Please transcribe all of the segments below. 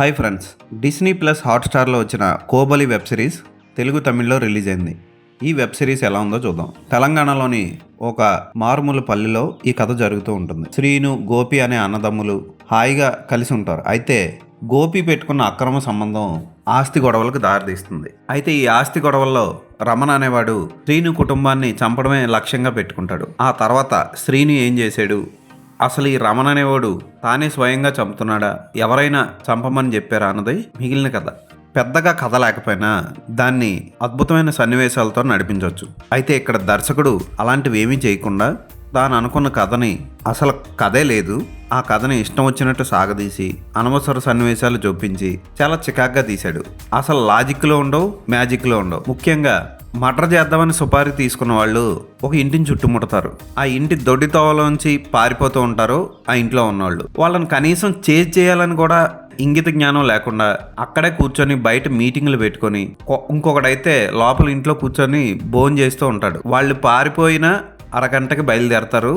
Hi friends, Disney plus హాట్స్టార్లో వచ్చిన Kobali web series Telugu తమిళ్లో release అయింది. ఈ వెబ్ సిరీస్ ఎలా ఉందో చూద్దాం. తెలంగాణలోని ఒక మారుమూల పల్లెలో ఈ కథ జరుగుతూ ఉంటుంది. శ్రీను, గోపి అనే అన్నదమ్ములు హాయిగా కలిసి ఉంటారు. అయితే గోపి పెట్టుకున్న అక్రమ సంబంధం ఆస్తి గొడవలకు దారితీస్తుంది. అయితే ఈ ఆస్తి గొడవల్లో రమణ అనేవాడు శ్రీను కుటుంబాన్ని చంపడమే లక్ష్యంగా పెట్టుకుంటాడు. ఆ తర్వాత శ్రీను ఏం చేశాడు, అసలు ఈ రమణ అనేవాడు తానే స్వయంగా చంపుతున్నాడా, ఎవరైనా చంపమని చెప్పారా అన్నది మిగిలిన కథ. పెద్దగా కథ లేకపోయినా దాన్ని అద్భుతమైన సన్నివేశాలతో నడిపించవచ్చు. అయితే ఇక్కడ దర్శకుడు అలాంటివి ఏమీ చేయకుండా తాను అనుకున్న కథని, అసలు కథే లేదు, ఆ కథని ఇష్టం వచ్చినట్టు సాగదీసి అనవసర సన్నివేశాలు చొప్పించి చాలా చికాగ్గా తీశాడు. అసలు లాజిక్లో ఉండవు, మ్యాజిక్లో ఉండవు. ముఖ్యంగా మర్డర్ చేద్దామని సుపారీ తీసుకున్న వాళ్ళు ఒక ఇంటిని చుట్టుముడతారు. ఆ ఇంటి దొడ్డి తోవలోంచి పారిపోతూ ఉంటారు ఆ ఇంట్లో ఉన్నవాళ్ళు. వాళ్ళని కనీసం చేజ్ చేయాలని కూడా ఇంగిత జ్ఞానం లేకుండా అక్కడే కూర్చొని బయట మీటింగ్లు పెట్టుకొని, ఇంకొకడైతే లోపల ఇంట్లో కూర్చొని భోజనం చేస్తూ ఉంటాడు. వాళ్ళు పారిపోయిన అరగంటకి బయలుదేరతారు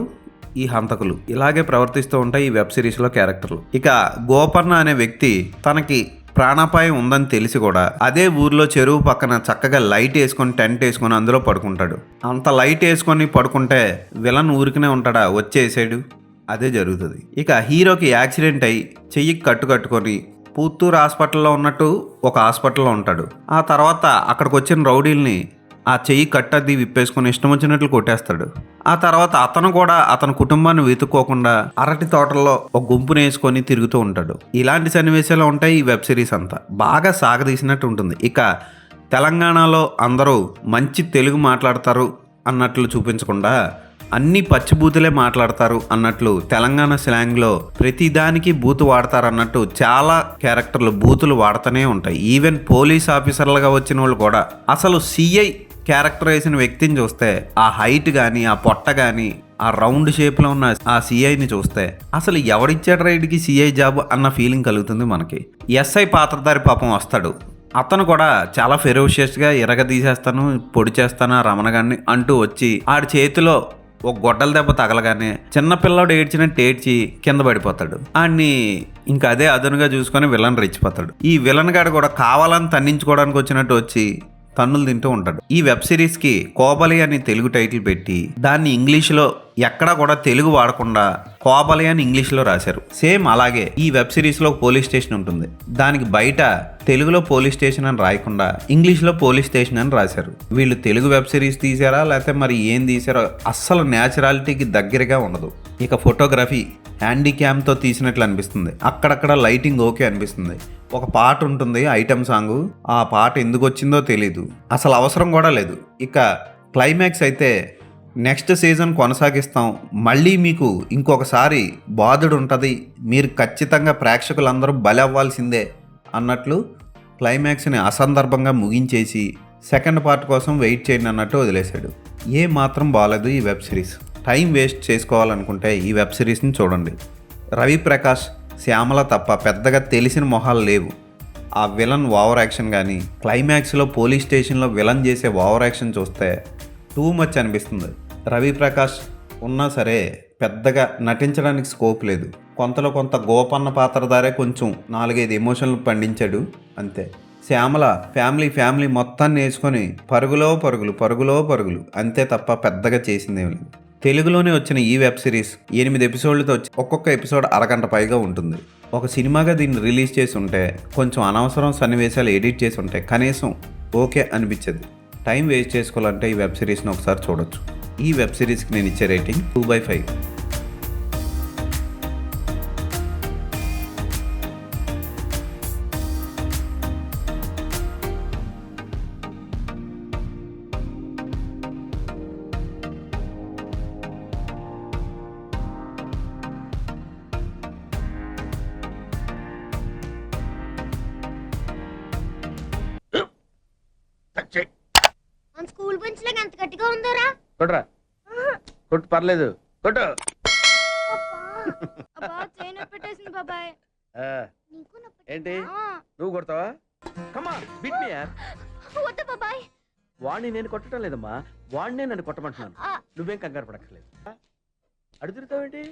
ఈ హంతకులు. ఇలాగే ప్రవర్తిస్తూ ఉంటాయి ఈ వెబ్ సిరీస్లో క్యారెక్టర్లు. ఇక గోపర్ణ అనే వ్యక్తి తనకి ప్రాణాపాయం ఉందని తెలిసి కూడా అదే ఊర్లో చెరువు పక్కన చక్కగా లైట్ వేసుకొని టెంట్ వేసుకొని అందులో పడుకుంటాడు. అంత లైట్ వేసుకొని పడుకుంటే విలన్ ఊరికనే ఉంటాడా, వచ్చేసాడు. అదే జరుగుతుంది. ఇక హీరోకి యాక్సిడెంట్ అయ్యి చెయ్యికి కట్టుకొని పుత్తూరు హాస్పిటల్లో ఉన్నట్టు ఒక హాస్పిటల్లో ఉంటాడు. ఆ తర్వాత అక్కడికి వచ్చిన రౌడీల్ని ఆ చెయ్యి కట్టది విప్పేసుకొని ఇష్టం వచ్చినట్లు కొట్టేస్తాడు. ఆ తర్వాత అతను కూడా అతని కుటుంబాన్ని వెతుక్కోకుండా అరటి తోటల్లో ఒక గుంపును వేసుకొని తిరుగుతూ ఉంటాడు. ఇలాంటి సన్నివేశాలు ఉంటాయి ఈ వెబ్ సిరీస్ అంతా. బాగా సాగదీసినట్టు ఉంటుంది. ఇక తెలంగాణలో అందరూ మంచి తెలుగు మాట్లాడతారు అన్నట్లు చూపించకుండా అన్ని పచ్చిబూతులే మాట్లాడతారు అన్నట్లు తెలంగాణ స్లాంగ్లో ప్రతిదానికి బూతు వాడతారు అన్నట్టు చాలా క్యారెక్టర్లు బూతులు వాడుతూనే ఉంటాయి. ఈవెన్ పోలీస్ ఆఫీసర్లుగా వచ్చిన వాళ్ళు కూడా. అసలు సిఐ క్యారెక్టర్ వేసిన వ్యక్తిని చూస్తే ఆ హైట్ కానీ, ఆ పొట్ట కానీ, ఆ రౌండ్ షేప్లో ఉన్న ఆ సిఐని చూస్తే అసలు ఎవడిచ్చాడు రైడ్కి సిఐ జాబ్ అన్న ఫీలింగ్ కలుగుతుంది మనకి. ఎస్ఐ పాత్రధారి పాపం వస్తాడు. అతను కూడా చాలా ఫెరోషియస్గా తీసేస్తాను, పొడి చేస్తాను రమణ గారిని అంటూ వచ్చి ఆడి చేతిలో ఒక గొడ్డల దెబ్బ తగలగానే చిన్నపిల్లాడు ఏడ్చినట్టు ఏడ్చి కింద పడిపోతాడు. ఆడిని ఇంకా అదే అదనుగా చూసుకొని విలన్ రెచ్చిపోతాడు. ఈ విలన్ గాడు కూడా కావాలని తన్నించుకోవడానికి వచ్చినట్టు వచ్చి తన్నులు తింటూ ఉంటాడు. ఈ వెబ్ సిరీస్కి కోబలి అని తెలుగు టైటిల్ పెట్టి దాన్ని ఇంగ్లీష్లో ఎక్కడా కూడా తెలుగు వాడకుండా కోబలి అని ఇంగ్లీష్లో రాశారు. సేమ్ అలాగే ఈ వెబ్ సిరీస్లో పోలీస్ స్టేషన్ ఉంటుంది. దానికి బయట తెలుగులో పోలీస్ స్టేషన్ అని రాయకుండా ఇంగ్లీష్లో పోలీస్ స్టేషన్ అని రాశారు. వీళ్ళు తెలుగు వెబ్ సిరీస్ తీసారా లేకపోతే మరి ఏం తీసారో అస్సలు న్యాచురాలిటీకి దగ్గరగా ఉండదు. ఇక ఫోటోగ్రఫీ హ్యాండీ క్యామ్తో తీసినట్లు అనిపిస్తుంది. అక్కడక్కడ లైటింగ్ ఓకే అనిపిస్తుంది. ఒక పాట ఉంటుంది, ఐటమ్ సాంగ్. ఆ పాట ఎందుకు వచ్చిందో తెలీదు, అసలు అవసరం కూడా లేదు. ఇక క్లైమాక్స్ అయితే నెక్స్ట్ సీజన్ కొనసాగిస్తాం, మళ్ళీ మీకు ఇంకొకసారి బాధుడు ఉంటుంది, మీరు ఖచ్చితంగా ప్రేక్షకులందరూ బలి అవ్వాల్సిందే అన్నట్లు క్లైమాక్స్ని అసందర్భంగా ముగించేసి సెకండ్ పార్ట్ కోసం వెయిట్ చేయండి అన్నట్టు వదిలేశాడు. ఏ మాత్రం బాగాలేదు ఈ వెబ్ సిరీస్. టైం వేస్ట్ చేసుకోవాలనుకుంటే ఈ వెబ్ సిరీస్ని చూడండి. రవి ప్రకాష్, శ్యామల తప్ప పెద్దగా తెలిసిన మొహాలు లేవు. ఆ విలన్ ఓవర్ యాక్షన్ కానీ, క్లైమాక్స్లో పోలీస్ స్టేషన్లో విలన్ చేసే ఓవర్ యాక్షన్ చూస్తే టూ మచ్ అనిపిస్తుంది. రవి ప్రకాష్ ఉన్నా సరే పెద్దగా నటించడానికి స్కోప్ లేదు. కొంతలో కొంత గోపన్న పాత్రధారే కొంచెం 4-5 ఎమోషన్లు పండించాడు అంతే. శ్యామల ఫ్యామిలీ మొత్తాన్ని వేసుకొని పరుగులో పరుగులు అంతే తప్ప పెద్దగా చేసిందేం లేదు. తెలుగులోనే వచ్చిన ఈ వెబ్ సిరీస్ 8 ఎపిసోడ్లతో వచ్చి ఒక్కొక్క ఎపిసోడ్ అరగంట పైగా ఉంటుంది. ఒక సినిమాగా దీన్ని రిలీజ్ చేసి ఉంటే, కొంచెం అనవసరం సన్నివేశాలు ఎడిట్ చేసి ఉంటే కనీసం ఓకే అనిపించేది. టైం వేస్ట్ చేసుకోవాలంటే ఈ వెబ్ సిరీస్ని ఒకసారి చూడొచ్చు. ఈ వెబ్ సిరీస్కి నేను ఇచ్చే రేటింగ్ 2/5. స్కూల్ బెంచ్ లాగా ఎంత గట్టిగా ఉందోరా? కొట్రా, కొట్టు, పర్లేదు, కొట్టు. బాబాయ్ ఏంటి నువ్వు కొడతావా? కమా బిట్ మీ యార్. వద్దు బాబాయ్. వాణ్ణి నేను కొట్టడం లేదమ్మా, వాణ్ణే నన్ను కొట్టమంటున్నాను. నువ్వేం కంగారు పడక్కర్లేదు. అడుగుతావేంటి?